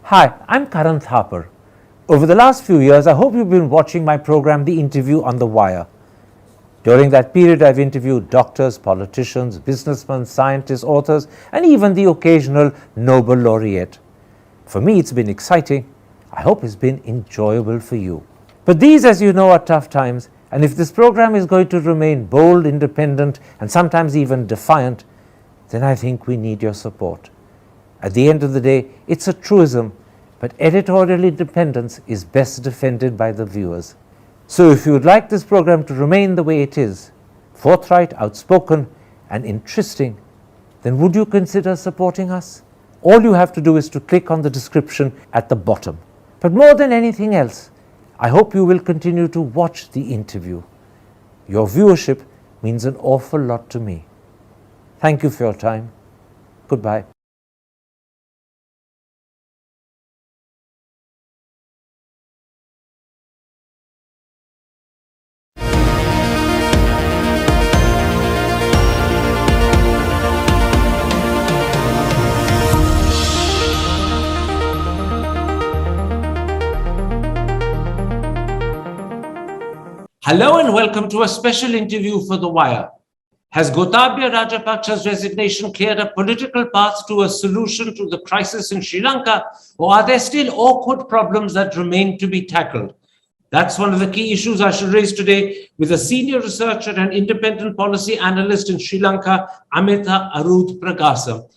Hi, I'm Karan Thapar. Over the last few years, I hope you've been watching my program, The Interview on the Wire. During that period, I've interviewed doctors, politicians, businessmen, scientists, authors, and even the occasional Nobel laureate. For me, it's been exciting. I hope it's been enjoyable for you. But these, as you know, are tough times, and if this program is going to remain bold, independent, and sometimes even defiant, then I think we need your support. At the end of the day, it's a truism, but editorial independence is best defended by the viewers. So if you would like this program to remain the way it is, forthright, outspoken, and interesting, then would you consider supporting us? All you have to do is to click on the description at the bottom. But more than anything else, I hope you will continue to watch the interview. Your viewership means an awful lot to me. Thank you for your time. Goodbye. Hello and welcome to a special interview for The Wire. Has Gotabaya Rajapaksa's resignation cleared a political path to a solution to the crisis in Sri Lanka, or are there still awkward problems that remain to be tackled? That's one of the key issues I shall raise today with a senior researcher and independent policy analyst in Sri Lanka, Amita Arudpragasam.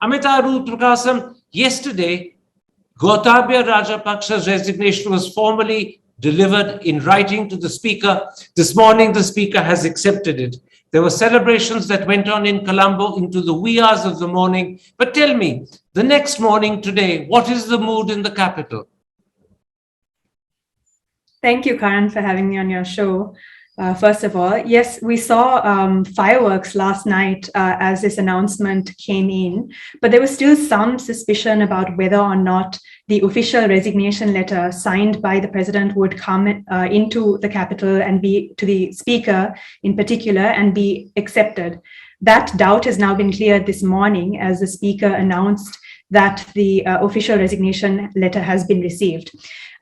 Amita Arudpragasam, yesterday, Gotabaya Rajapaksa's resignation was formally delivered in writing to the Speaker. This morning, the Speaker has accepted it. There were celebrations that went on in Colombo into the wee hours of the morning. But tell me, the next morning today, what is the mood in the capital? Thank you, Karan, for having me on your show. First of all, yes, we saw fireworks last night as this announcement came in, but there was still some suspicion about whether or not the official resignation letter signed by the president would come into the capital and be to the speaker in particular and be accepted. That doubt has now been cleared this morning as the speaker announced that the official resignation letter has been received.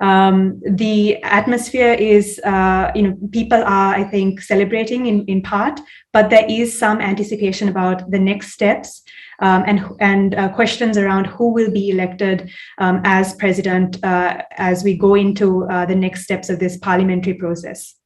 The atmosphere is, people are, I think, celebrating in part, but there is some anticipation about the next steps and questions around who will be elected as president as we go into the next steps of this parliamentary process.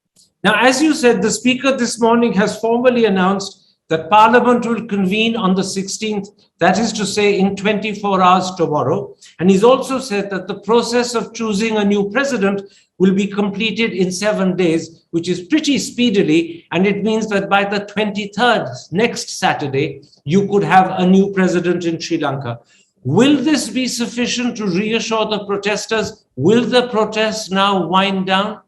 Now, as you said, the Speaker this morning has formally announced that Parliament will convene on the 16th, that is to say in 24 hours tomorrow. And he's also said that the process of choosing a new president will be completed in 7 days, which is pretty speedily. And it means that by the 23rd, next Saturday, you could have a new president in Sri Lanka. Will this be sufficient to reassure the protesters? Will the protests now wind down?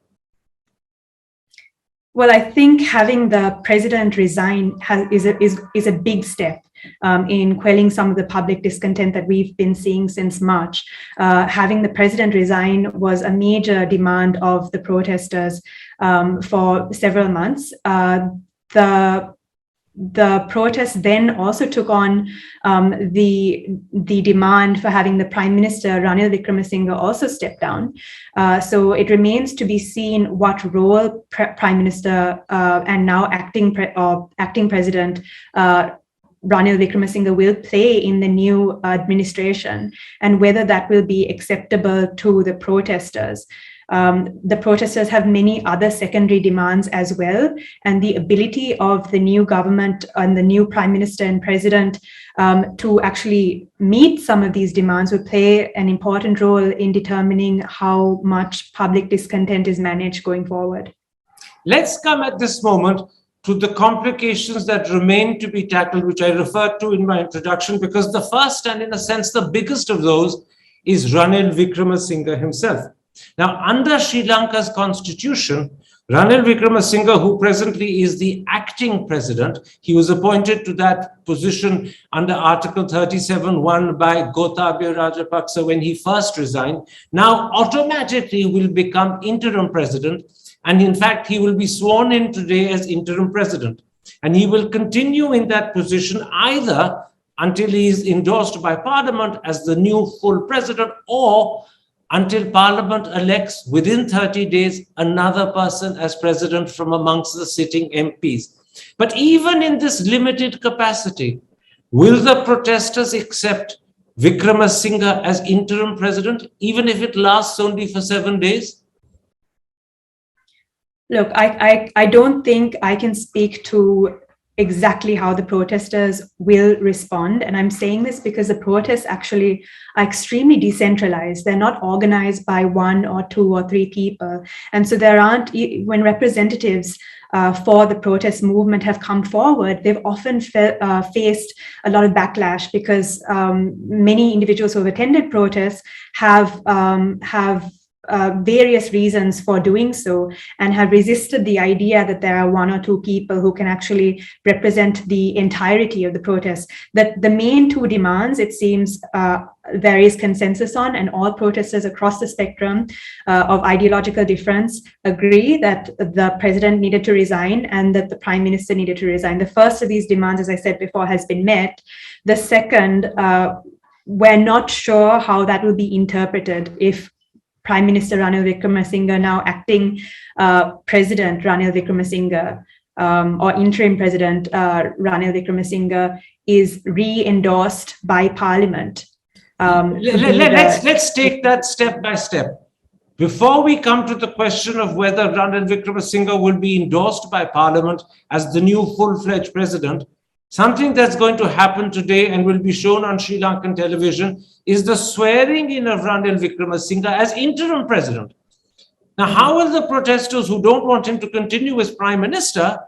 Well, I think having the president resign is a big step in quelling some of the public discontent that we've been seeing since March. Having the president resign was a major demand of the protesters for several months. The protest then also took on the demand for having the Prime Minister, Ranil Wickremesinghe, also step down. So it remains to be seen what role Prime Minister and now acting President Ranil Wickremesinghe will play in the new administration and whether that will be acceptable to the protesters. The protesters have many other secondary demands as well, and the ability of the new government and the new Prime Minister and President to actually meet some of these demands will play an important role in determining how much public discontent is managed going forward. Let's come at this moment to the complications that remain to be tackled, which I referred to in my introduction, because the first and in a sense the biggest of those is Ranil Wickremesinghe himself. Now, under Sri Lanka's constitution, Ranil Wickremesinghe, who presently is the acting president, he was appointed to that position under Article 37(1) by Gotabaya Rajapaksa when he first resigned, now automatically will become interim president. And in fact, he will be sworn in today as interim president. And he will continue in that position either until he is endorsed by Parliament as the new full president, or until Parliament elects within 30 days another person as president from amongst the sitting MPs. But even in this limited capacity, will the protesters accept Wickremesinghe as interim president, even if it lasts only for 7 days? Look, I don't think I can speak to exactly how the protesters will respond. And I'm saying this because the protests actually are extremely decentralized. They're not organized by 1 or 2 or 3 people. And so there aren't, when representatives for the protest movement have come forward, they've often faced a lot of backlash because many individuals who have attended protests have various reasons for doing so, and have resisted the idea that there are 1 or 2 people who can actually represent the entirety of the protest. That the main 2 demands, it seems, there is consensus on, and all protesters across the spectrum of ideological difference agree that the president needed to resign and that the prime minister needed to resign. The first of these demands, as I said before, has been met. The second, we're not sure how that will be interpreted if Prime Minister Ranil Wickremesinghe, now acting President Ranil Wickremesinghe, or interim President Ranil Wickremesinghe, is re-endorsed by Parliament. Let's take that step by step. Before we come to the question of whether Ranil Wickremesinghe will be endorsed by Parliament as the new full-fledged president, something that's going to happen today and will be shown on Sri Lankan television is the swearing in of Ranil Wickremesinghe as interim president. Now, how will the protesters who don't want him to continue as prime minister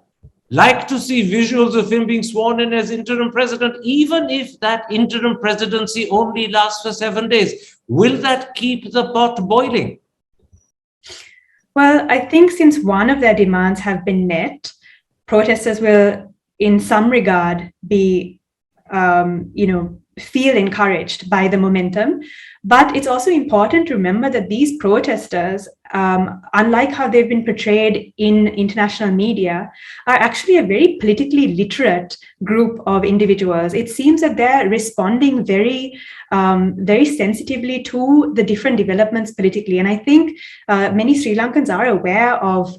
like to see visuals of him being sworn in as interim president, even if that interim presidency only lasts for 7 days? Will that keep the pot boiling? Well, I think since one of their demands have been met, protesters will, in some regard, be, feel encouraged by the momentum. But it's also important to remember that these protesters, unlike how they've been portrayed in international media, are actually a very politically literate group of individuals. It seems that they're responding very sensitively to the different developments politically. And I think many Sri Lankans are aware of,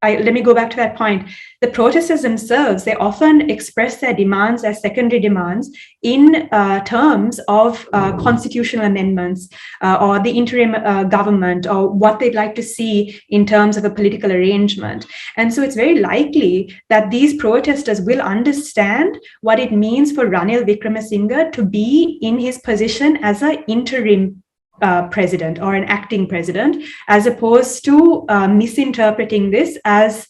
let me go back to that point. The protesters themselves, they often express their demands, their secondary demands, in terms of constitutional amendments or the interim government, or what they'd like to see in terms of a political arrangement. And so it's very likely that these protesters will understand what it means for Ranil Wickremesinghe to be in his position as an interim president or an acting president, as opposed to misinterpreting this as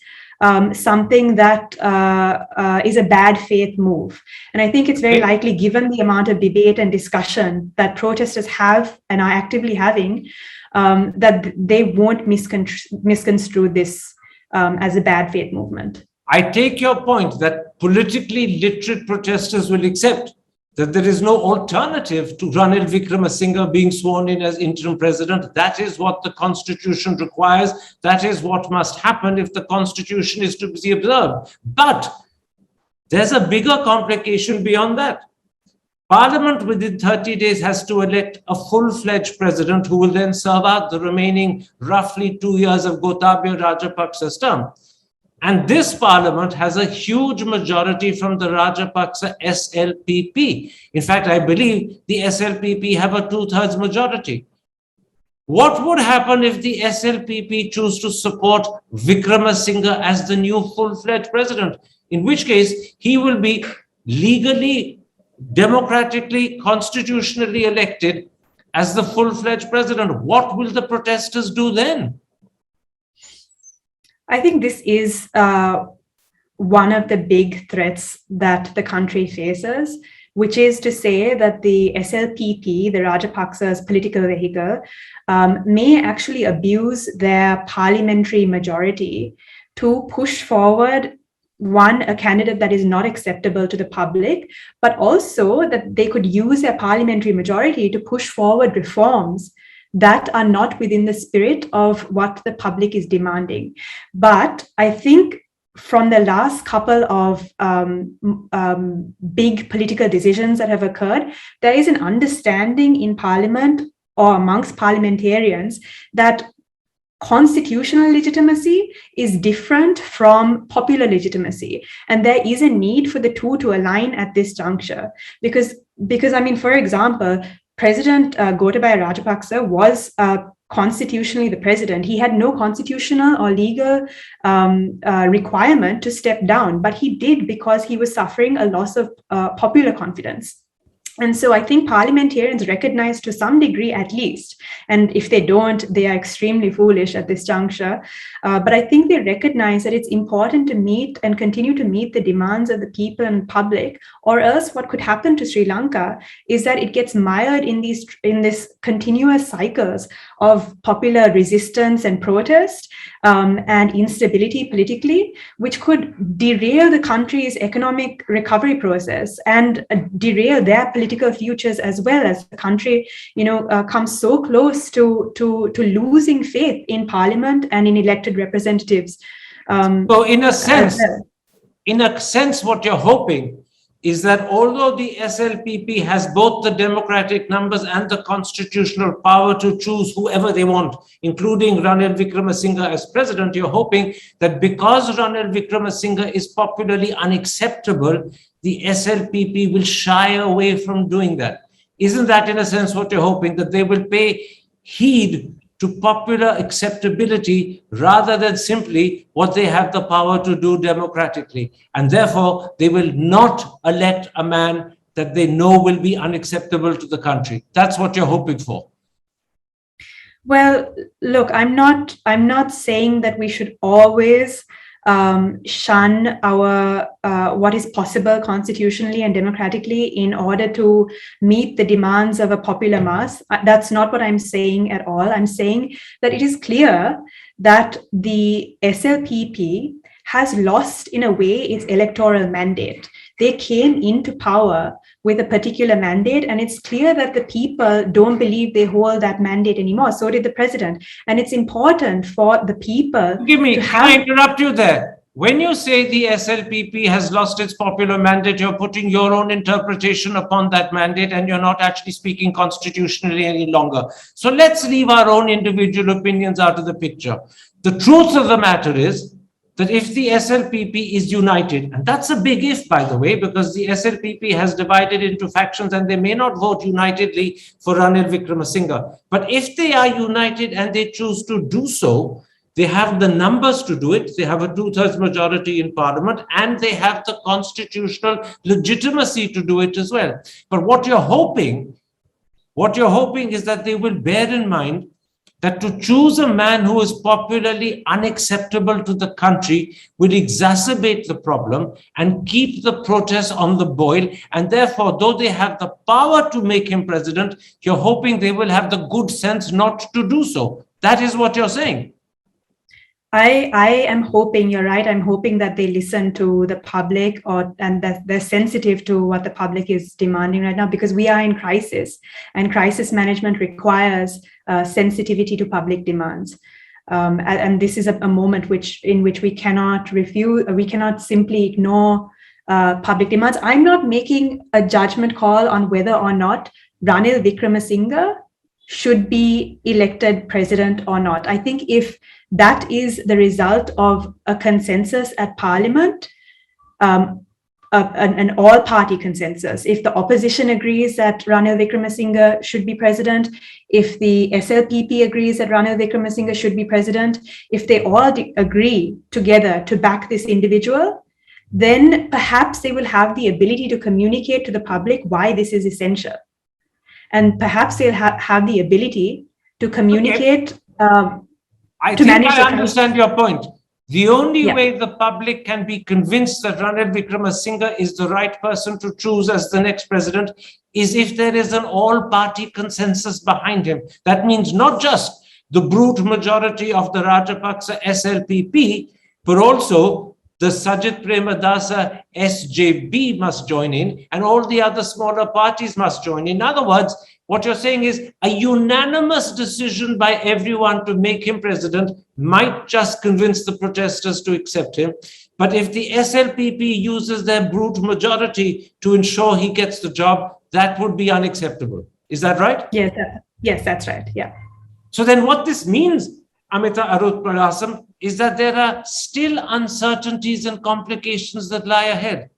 something that is a bad faith move. And I think it's very likely, given the amount of debate and discussion that protesters have and are actively having, that they won't misconstrue this as a bad faith movement. I take your point that politically literate protesters will accept that there is no alternative to Ranil Wickremesinghe being sworn in as interim president. That is what the constitution requires. That is what must happen if the constitution is to be observed. But there's a bigger complication beyond that. Parliament within 30 days has to elect a full-fledged president who will then serve out the remaining roughly 2 years of Gotabaya Rajapaksa's term. And this parliament has a huge majority from the Rajapaksa SLPP. In fact, I believe the SLPP have a 2/3 majority. What would happen if the SLPP choose to support Wickremesinghe as the new full-fledged president? In which case, he will be legally, democratically, constitutionally elected as the full-fledged president. What will the protesters do then? I think this is one of the big threats that the country faces, which is to say that the SLPP, the Rajapaksa's political vehicle, may actually abuse their parliamentary majority to push forward, one, a candidate that is not acceptable to the public, but also that they could use their parliamentary majority to push forward reforms that are not within the spirit of what the public is demanding. But I think from the last couple of big political decisions that have occurred, there is an understanding in Parliament or amongst parliamentarians that constitutional legitimacy is different from popular legitimacy, and there is a need for the two to align at this juncture. Because I mean, for example, President Gotabaya Rajapaksa was constitutionally the president. He had no constitutional or legal requirement to step down, but he did because he was suffering a loss of popular confidence. And so I think parliamentarians recognize to some degree at least, and if they don't, they are extremely foolish at this juncture. But I think they recognize that it's important to meet and continue to meet the demands of the people and public, or else what could happen to Sri Lanka is that it gets mired in this continuous cycles of popular resistance and protest and instability politically, which could derail the country's economic recovery process and derail their political futures, as well as the country, comes so close to losing faith in parliament and in elected representatives. So in a sense, what you're hoping is that although the SLPP has both the democratic numbers and the constitutional power to choose whoever they want, including Ranil Wickremesinghe as president, you're hoping that because Ranil Wickremesinghe is popularly unacceptable, the SLPP will shy away from doing that. Isn't that in a sense what you're hoping, that they will pay heed to popular acceptability rather than simply what they have the power to do democratically? And therefore, they will not elect a man that they know will be unacceptable to the country. That's what you're hoping for. Well, look, I'm not saying that we should always shun our what is possible constitutionally and democratically in order to meet the demands of a popular mass. That's not what I'm saying at all. I'm saying that it is clear that the SLPP has lost, in a way, its electoral mandate. They came into power with a particular mandate, and it's clear that the people don't believe they hold that mandate anymore. So did the president. And it's important for the people. Can I interrupt you there? When you say the SLPP has lost its popular mandate, you're putting your own interpretation upon that mandate, and you're not actually speaking constitutionally any longer. So let's leave our own individual opinions out of the picture. The truth of the matter is that if the SLPP is united, and that's a big if, by the way, because the SLPP has divided into factions and they may not vote unitedly for Ranil Wickremesinghe. But if they are united and they choose to do so, they have the numbers to do it. They have a 2/3 majority in parliament, and they have the constitutional legitimacy to do it as well. But what you're hoping is that they will bear in mind that to choose a man who is popularly unacceptable to the country will exacerbate the problem and keep the protests on the boil. And therefore, though they have the power to make him president, you're hoping they will have the good sense not to do so. That is what you're saying. I am hoping, you're right, I'm hoping that they listen to the public and that they're sensitive to what the public is demanding right now, because we are in crisis, and crisis management requires sensitivity to public demands. And this is a moment in which we cannot simply ignore public demands. I'm not making a judgment call on whether or not Ranil Wickremesinghe should be elected president or not. I think if that is the result of a consensus at Parliament, an all-party consensus. If the opposition agrees that Ranil Wickremesinghe should be president, if the SLPP agrees that Ranil Wickremesinghe should be president, if they all agree together to back this individual, then perhaps they will have the ability to communicate to the public why this is essential. And perhaps they'll have the ability to communicate. I think I understand your point. The only way the public can be convinced that Ranil Wickremesinghe is the right person to choose as the next president is if there is an all-party consensus behind him. That means not just the brute majority of the Rajapaksa SLPP, but also the Sajid Premadasa SJB must join in, and all the other smaller parties must join in. In other words, what you're saying is a unanimous decision by everyone to make him president might just convince the protesters to accept him. But if the SLPP uses their brute majority to ensure he gets the job, that would be unacceptable. Is that right? Yes, that's right. Yeah. So then what this means, Amita Arudpragasam, is that there are still uncertainties and complications that lie ahead.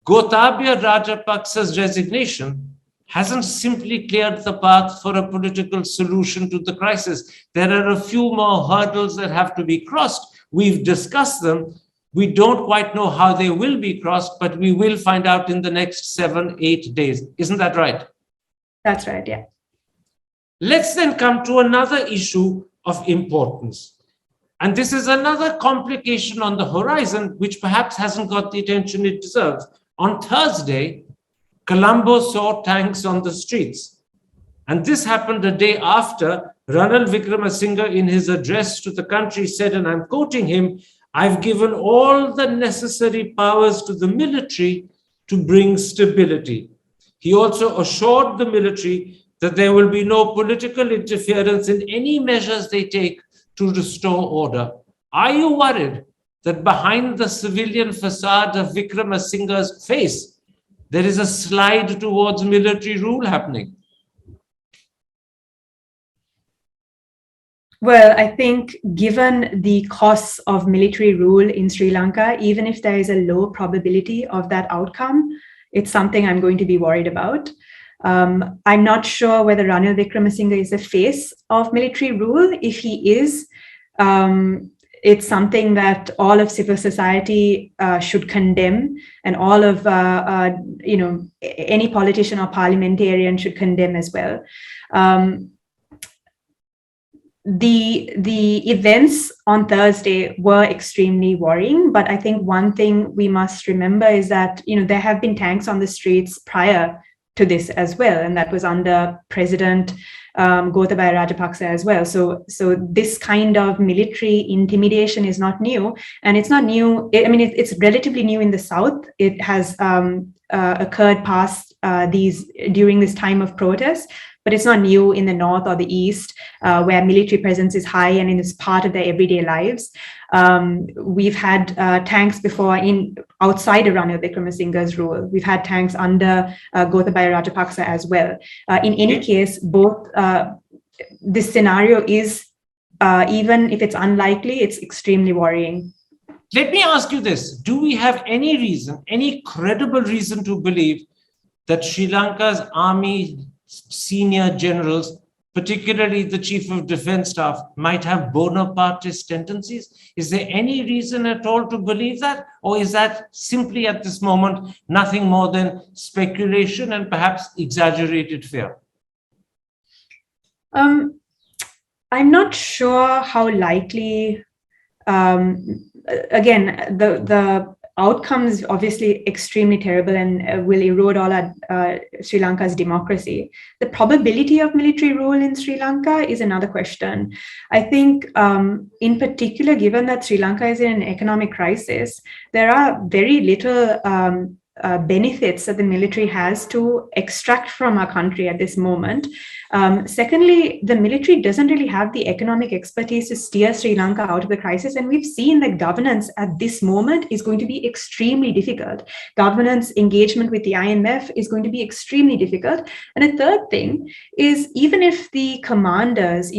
Gotabaya Rajapaksa's resignation hasn't simply cleared the path for a political solution to the crisis. There are a few more hurdles that have to be crossed. We've discussed them. We don't quite know how they will be crossed, but we will find out in the next 7-8 days. Isn't that right? That's right, yeah. Let's then come to another issue of importance. And this is another complication on the horizon, which perhaps hasn't got the attention it deserves. On Thursday, Colombo saw tanks on the streets. And this happened a day after Ranil Wickremesinghe, in his address to the country, said, and I'm quoting him, "I've given all the necessary powers to the military to bring stability." He also assured the military that there will be no political interference in any measures they take to restore order. Are you worried that behind the civilian facade of Wickremesinghe's face, there is a slide towards military rule happening? Well, I think given the costs of military rule in Sri Lanka, even if there is a low probability of that outcome, it's something I'm going to be worried about. I'm not sure whether Ranil Wickremesinghe is the face of military rule. If he is, it's something that all of civil society should condemn, and all of any politician or parliamentarian should condemn as well. The events on Thursday were extremely worrying, but I think one thing we must remember is that there have been tanks on the streets prior to this as well, and that was under President Gotabaya Rajapaksa as well. So this kind of military intimidation is not new, and it's not new. It's relatively new in the South. It has occurred past during this time of protest, but it's not new in the North or the East, where military presence is high and it's part of their everyday lives. We've had tanks before outside of Ranil Wickremesinghe's rule. We've had tanks under Gotabaya Rajapaksa as well. In any case, both this scenario is, even if it's unlikely, it's extremely worrying. Let me ask you this. Do we have any reason, any credible reason to believe that Sri Lanka's army senior generals, particularly the Chief of Defense Staff, might have Bonapartist tendencies? Is there any reason at all to believe that? Or is that simply at this moment nothing more than speculation and perhaps exaggerated fear? I'm not sure how likely, again, the outcome is obviously extremely terrible and will erode all our Sri Lanka's democracy. The probability of military rule in Sri Lanka is another question. I think in particular, given that Sri Lanka is in an economic crisis, there are very little benefits that the military has to extract from our country at this moment. Secondly, the military doesn't really have the economic expertise to steer Sri Lanka out of the crisis. And we've seen that governance at this moment is going to be extremely difficult. Governance engagement with the IMF is going to be extremely difficult. And a third thing is, even if the commanders,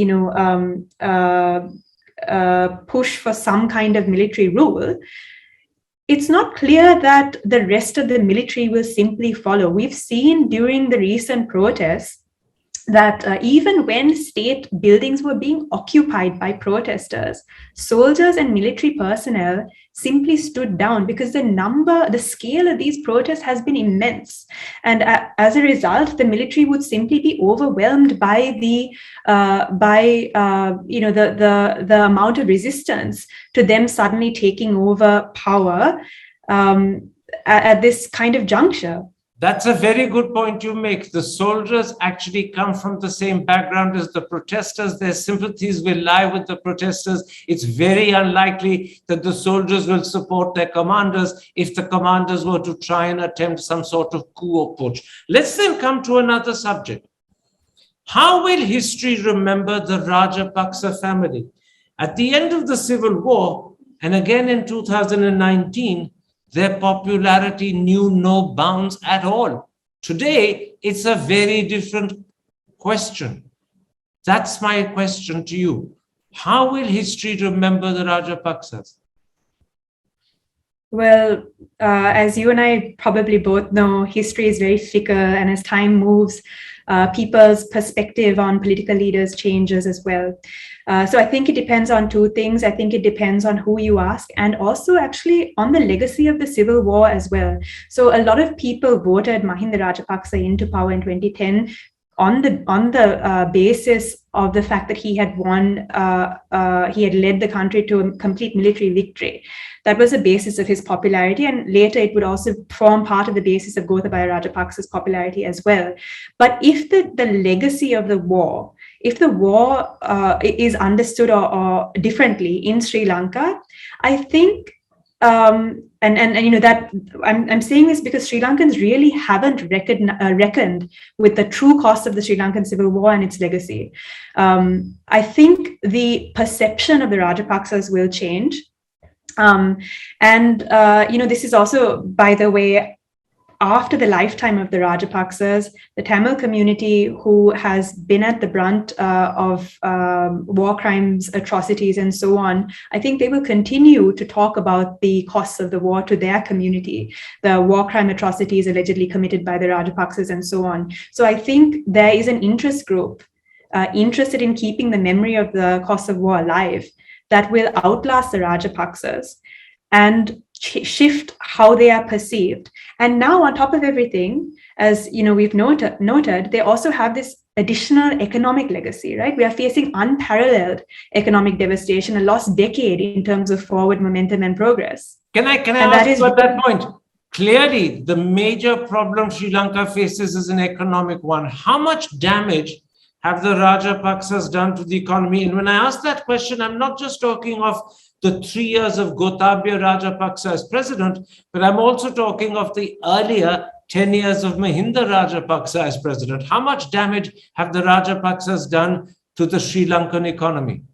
push for some kind of military rule, it's not clear that the rest of the military will simply follow. We've seen during the recent protests that even when state buildings were being occupied by protesters, soldiers and military personnel simply stood down because the scale of these protests has been immense. And as a result, the military would simply be overwhelmed by the amount of resistance to them suddenly taking over power at this kind of juncture. That's a very good point you make. The soldiers actually come from the same background as the protesters. Their sympathies will lie with the protesters. It's very unlikely that the soldiers will support their commanders if the commanders were to try and attempt some sort of coup or putsch. Let's then come to another subject. How will history remember the Rajapaksa family? At the end of the civil war, and again in 2019, their popularity knew no bounds at all. Today, it's a very different question. That's my question to you. How will history remember the Rajapaksas? Well, as you and I probably both know, history is very fickle, and as time moves, people's perspective on political leaders changes as well. So I think it depends on two things. I think it depends on who you ask, and also actually on the legacy of the civil war as well. So a lot of people voted Mahinda Rajapaksa into power in 2010 on the basis of the fact that he had won, he had led the country to a complete military victory. That was the basis of his popularity, and later it would also form part of the basis of Gotabaya Rajapaksa's popularity as well. But if the legacy of the war, if the war is understood or differently in Sri Lanka, I think, and you know that I'm saying this because Sri Lankans really haven't reckoned with the true cost of the Sri Lankan civil war and its legacy. I think the perception of the Rajapaksas will change. This is also, by the way, after the lifetime of the Rajapaksas, the Tamil community, who has been at the brunt of war crimes, atrocities, and so on, I think they will continue to talk about the costs of the war to their community, the war crime atrocities allegedly committed by the Rajapaksas, and so on. So I think there is an interest group interested in keeping the memory of the costs of war alive that will outlast the Rajapaksas and shift how they are perceived. And now, on top of everything, as you know, we've noted, they also have this additional economic legacy, right? We are facing unparalleled economic devastation, a lost decade in terms of forward momentum and progress. Can I ask you at that point? Clearly, the major problem Sri Lanka faces is an economic one. How much damage have the Rajapaksas done to the economy? And when I ask that question, I'm not just talking of the 3 years of Gotabaya Rajapaksa as president, but I'm also talking of the earlier 10 years of Mahinda Rajapaksa as president. How much damage have the Rajapaksas done to the Sri Lankan economy?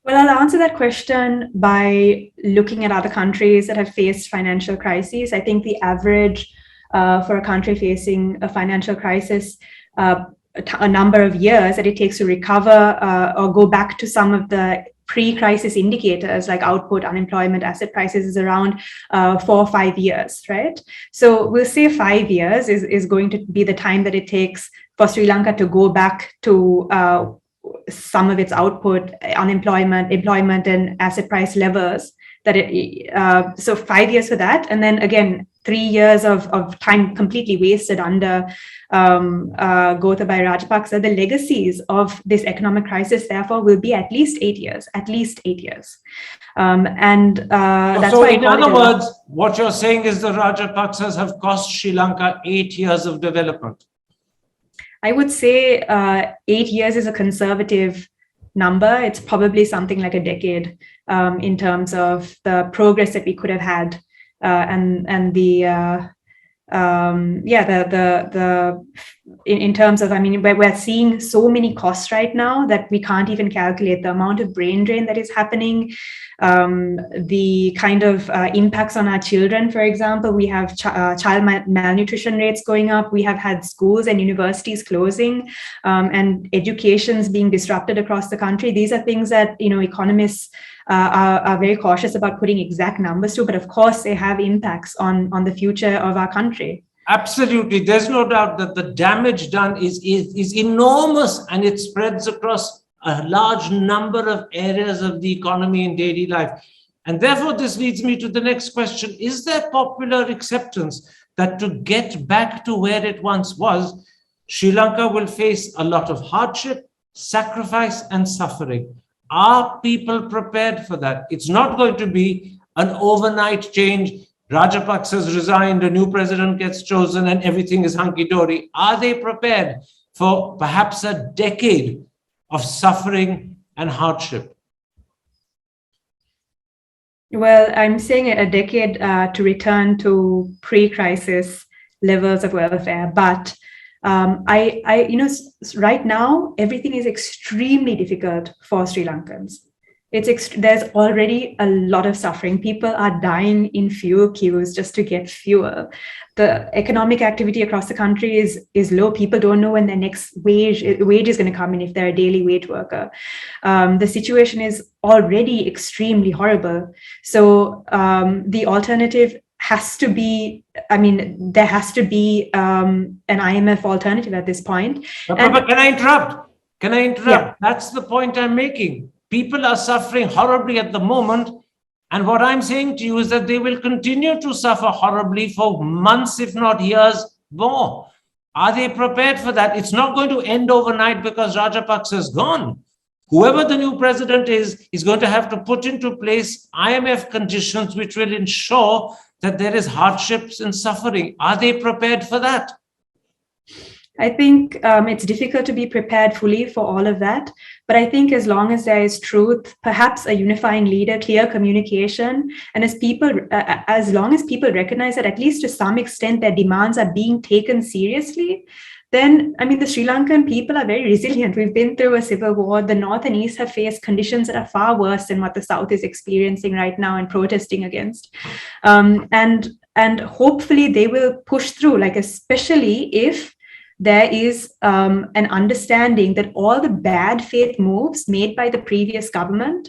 Well, I'll answer that question by looking at other countries that have faced financial crises. I think the average for a country facing a financial crisis, a number of years that it takes to recover or go back to some of the pre-crisis indicators like output, unemployment, asset prices is around 4 or 5 years, right? So we'll say 5 years is going to be the time that it takes for Sri Lanka to go back to some of its output, unemployment, employment, and asset price levels. So 5 years for that, and then again 3 years of time completely wasted under Gotabaya Rajapaksa. The legacies of this economic crisis, therefore, will be at least 8 years. That's so why. In other words, what you're saying is the Rajapaksas have cost Sri Lanka 8 years of development. I would say 8 years is a conservative number. It's probably something like a decade in terms of the progress that we could have had in terms of, I mean, we're seeing so many costs right now that we can't even calculate the amount of brain drain that is happening, the kind of impacts on our children. For example, we have child malnutrition rates going up. We have had schools and universities closing, and educations being disrupted across the country. These are things that, you know, economists are very cautious about putting exact numbers to, but of course they have impacts on the future of our country. Absolutely. There's no doubt that the damage done is enormous, and it spreads across a large number of areas of the economy and daily life. And therefore, this leads me to the next question. Is there popular acceptance that to get back to where it once was, Sri Lanka will face a lot of hardship, sacrifice, and suffering? Are people prepared for that? It's not going to be an overnight change. Rajapaksa's resigned, a new president gets chosen, and everything is hunky-dory. Are they prepared for perhaps a decade of suffering and hardship? Well, I'm saying a decade to return to pre-crisis levels of welfare, but right now everything is extremely difficult for Sri Lankans. There's already a lot of suffering. People are dying in fuel queues just to get fuel. The economic activity across the country is low. People don't know when their next wage is going to come in if they're a daily wage worker. The situation is already extremely horrible. So the alternative has to be, there has to be an IMF alternative at this point. But can I interrupt? Yeah. That's the point I'm making. People are suffering horribly at the moment. And what I'm saying to you is that they will continue to suffer horribly for months, if not years more. Are they prepared for that? It's not going to end overnight because Rajapaksa is gone. Whoever the new president is going to have to put into place IMF conditions which will ensure that there is hardships and suffering. Are they prepared for that? I think it's difficult to be prepared fully for all of that. But I think as long as there is truth, perhaps a unifying leader, clear communication, and as long as people recognize that at least to some extent their demands are being taken seriously, then, the Sri Lankan people are very resilient. We've been through a civil war. The North and East have faced conditions that are far worse than what the South is experiencing right now and protesting against. And hopefully they will push through, like especially if there is an understanding that all the bad faith moves made by the previous government,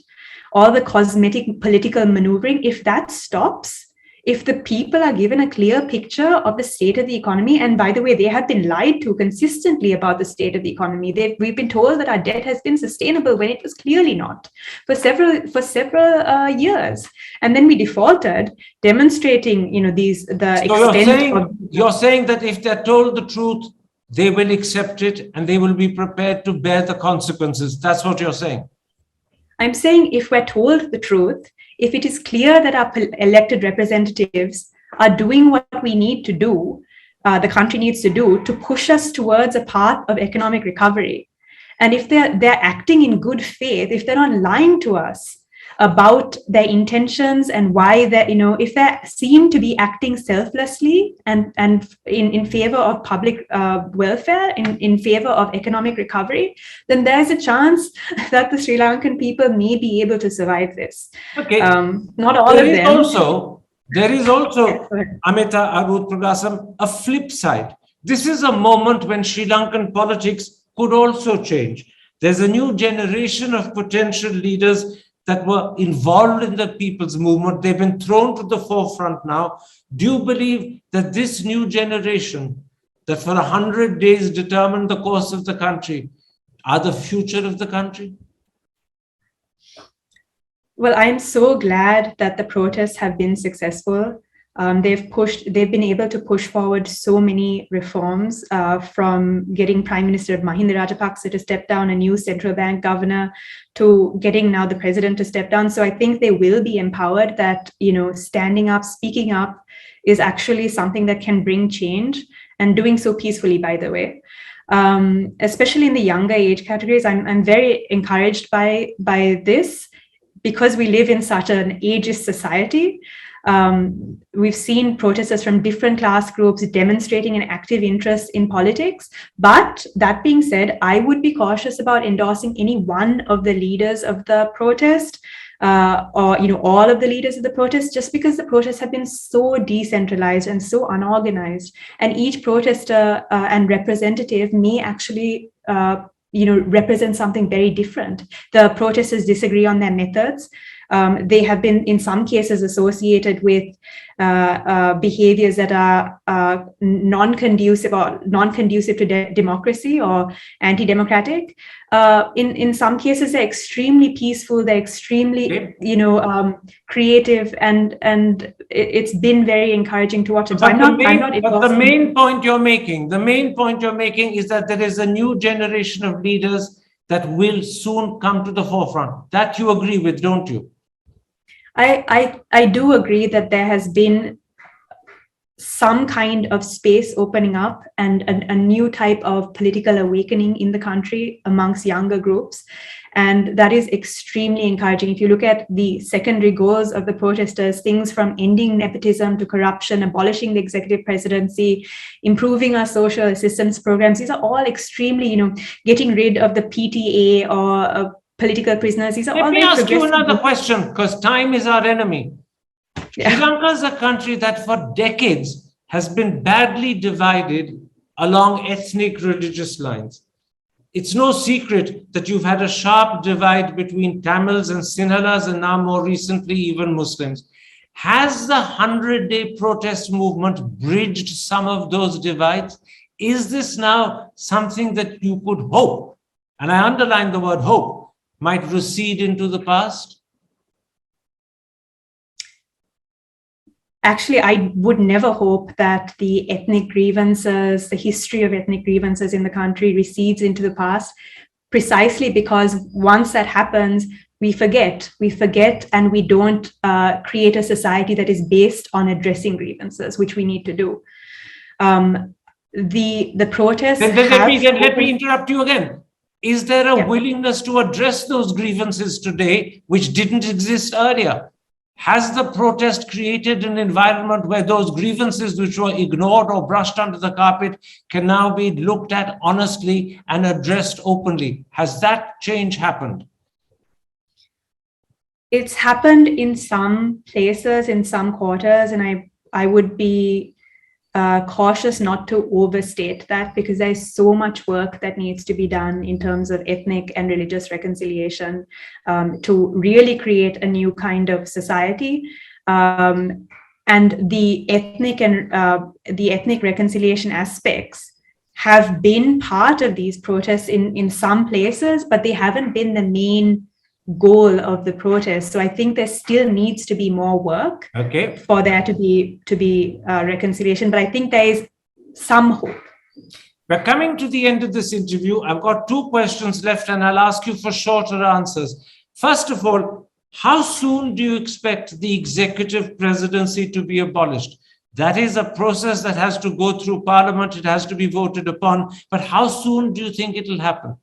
all the cosmetic political maneuvering, if that stops, if the people are given a clear picture of the state of the economy, and by the way, they have been lied to consistently about the state of the economy. We've been told that our debt has been sustainable when it was clearly not for several years, and then we defaulted, demonstrating, You're saying that if they're told the truth, they will accept it and they will be prepared to bear the consequences. That's what you're saying. I'm saying if we're told the truth, if it is clear that our elected representatives are doing what we need to do, the country needs to do to push us towards a path of economic recovery. And if they're acting in good faith, if they're not lying to us about their intentions and why if they seem to be acting selflessly and in favor of public welfare, in favor of economic recovery, then there's a chance that the Sri Lankan people may be able to survive this. Okay. Not all of them. There is also, Amita Arudpragasam, a flip side. This is a moment when Sri Lankan politics could also change. There's a new generation of potential leaders that were involved in the people's movement. They've been thrown to the forefront now. Do you believe that this new generation, that for 100 days determined the course of the country, are the future of the country? Well, I'm so glad that the protests have been successful. They've been able to push forward so many reforms, from getting Prime Minister Mahinda Rajapaksa to step down, a new central bank governor, to getting now the president to step down. So I think they will be empowered that, standing up, speaking up is actually something that can bring change, and doing so peacefully, by the way. Especially in the younger age categories, I'm very encouraged by this, because we live in such an ageist society. We've seen protesters from different class groups demonstrating an active interest in politics. But that being said, I would be cautious about endorsing any one of the leaders of the protest, or all of the leaders of the protest, just because the protests have been so decentralized and so unorganized, and each protester and representative may actually represent something very different. The protesters disagree on their methods. They have been, in some cases, associated with behaviors that are non-conducive to democracy or anti-democratic. In some cases, they're extremely peaceful. They're extremely, creative, and it's been very encouraging to watch. So the main point you're making is that there is a new generation of leaders that will soon come to the forefront. That you agree with, don't you? I do agree that there has been some kind of space opening up and a new type of political awakening in the country amongst younger groups. And that is extremely encouraging. If you look at the secondary goals of the protesters, things from ending nepotism to corruption, abolishing the executive presidency, improving our social assistance programs, these are all extremely, getting rid of the PTA or political prisoners. These are all Let me very ask you progressive another question, because time is our enemy. Yeah. Sri Lanka is a country that for decades has been badly divided along ethnic religious lines. It's no secret that you've had a sharp divide between Tamils and Sinhalas, and now more recently even Muslims. Has the 100-day protest movement bridged some of those divides? Is this now something that you could hope, and I underline the word hope, might recede into the past? Actually, I would never hope that the ethnic grievances, the history of ethnic grievances in the country recedes into the past, precisely because once that happens, we forget, and we don't create a society that is based on addressing grievances, which we need to do. The protests. Let me interrupt you again. Is there a willingness to address those grievances today, which didn't exist earlier? Has the protest created an environment where those grievances which were ignored or brushed under the carpet can now be looked at honestly and addressed openly? Has that change happened? It's happened in some places, in some quarters, and I would be cautious not to overstate that, because there's so much work that needs to be done in terms of ethnic and religious reconciliation to really create a new kind of society. And the ethnic reconciliation aspects have been part of these protests in some places, but they haven't been the main goal of the protest. So I think there still needs to be more work for there to be reconciliation, but I think there is some hope. We're coming to the end of this interview. I've got 2 questions left, and I'll ask you for shorter answers. First of all, how soon do you expect the executive presidency to be abolished? That is a process that has to go through Parliament. It has to be voted upon. But how soon do you think it will happen?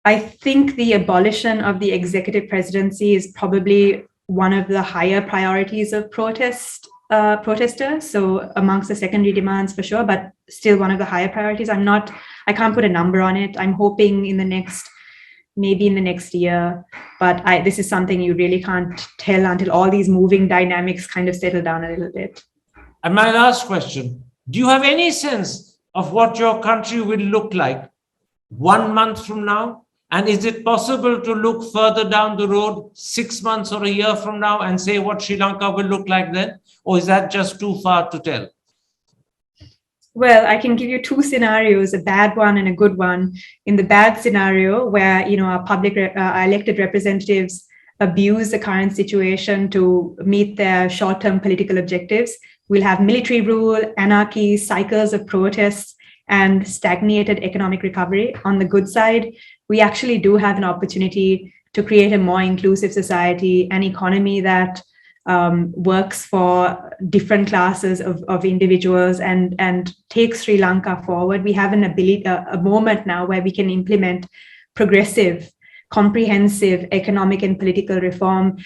I think the abolition of the executive presidency is probably one of the higher priorities of protesters. So amongst the secondary demands for sure, but still one of the higher priorities. I can't put a number on it. I'm hoping maybe in the next year, but this is something you really can't tell until all these moving dynamics kind of settle down a little bit. And my last question, do you have any sense of what your country will look like 1 month from now? And is it possible to look further down the road, 6 months or a year from now, and say what Sri Lanka will look like then? Or is that just too far to tell? Well, I can give you 2 scenarios, a bad one and a good one. In the bad scenario, where our elected representatives abuse the current situation to meet their short-term political objectives, we'll have military rule, anarchy, cycles of protests, and stagnated economic recovery. On the good side, we actually do have an opportunity to create a more inclusive society, an economy that works for different classes of individuals and takes Sri Lanka forward. We have a moment now where we can implement progressive, comprehensive economic and political reform,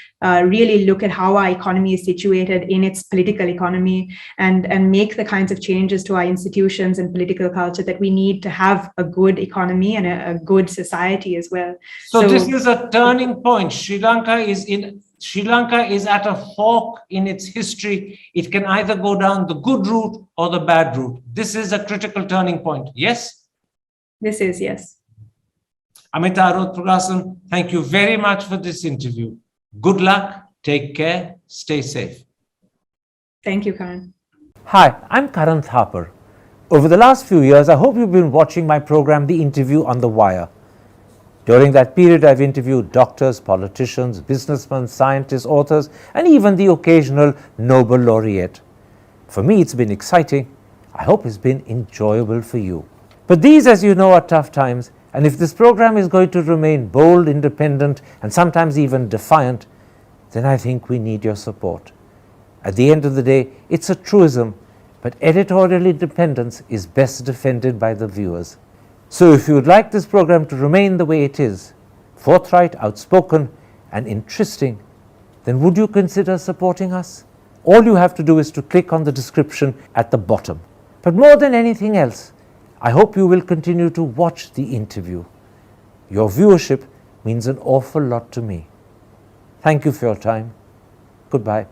really look at how our economy is situated in its political economy, and make the kinds of changes to our institutions and political culture that we need to have a good economy and a good society as well. So this is a turning point. Sri Lanka is at a fork in its history. It can either go down the good route or the bad route. This is a critical turning point. Yes? This is, yes. Amita Arudpragasam, thank you very much for this interview. Good luck, take care, stay safe. Thank you, Karan. Hi, I'm Karan Thapar. Over the last few years, I hope you've been watching my program, The Interview on the Wire. During that period, I've interviewed doctors, politicians, businessmen, scientists, authors, and even the occasional Nobel laureate. For me, it's been exciting. I hope it's been enjoyable for you. But these, as you know, are tough times. And if this program is going to remain bold, independent, and sometimes even defiant, then I think we need your support. At the end of the day, it's a truism, but editorial independence is best defended by the viewers. So if you would like this program to remain the way it is, forthright, outspoken, and interesting, then would you consider supporting us? All you have to do is to click on the description at the bottom. But more than anything else, I hope you will continue to watch the interview. Your viewership means an awful lot to me. Thank you for your time. Goodbye.